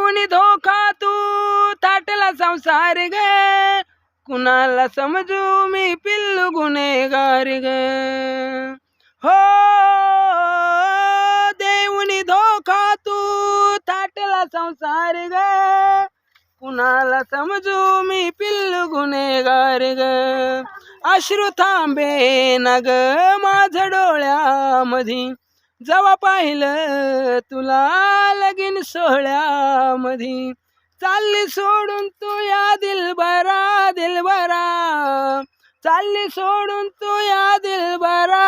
देऊनी धोका तू थाटला संसार ग कुणाला समजू मी पिल्लू गुन्हेगार ग हो देऊनी धोका तू थाटला संसार ग कुणाला समजू मी पिल्लू गुन्हेगार ग अश्रू थांबे ना ग माझं डोळ्यामधी जेव्हा पाहिलं तुला लगीन सोहळ्यामधी चालली सोडून तू या दिलबरा दिलबरा चालली सोडून तू या दिलबरा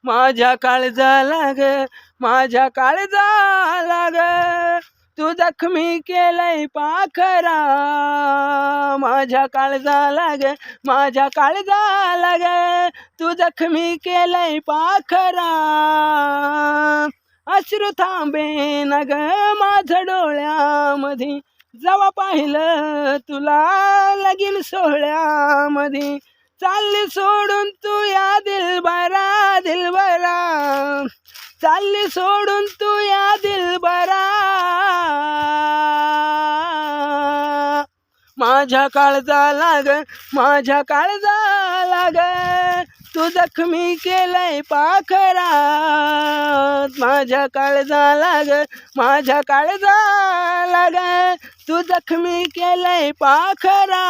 माझ्या काळजाला ग माझ्या काळजाला ग तू जखमी केलंय पाखरा माझ्या काळजाला ग माझ्या काळजाला ग तू जखमी केलंय पाखरा अश्रू थांबे ना ग माझ्या डोळ्यामध्ये जेव्हा पाहिलं तुला लगीन सोहळ्यामध्ये चालली सोडून तू या दिलबरा दिलबरा चालली सोडून तू या दिलबरा माझ्या काळजाला ग माझ्या काळजाला ग तू जखमी केलंय पाखरा माझ्या काळजाला ग माझ्या काळजाला ग तू जखमी केलंय पाखरा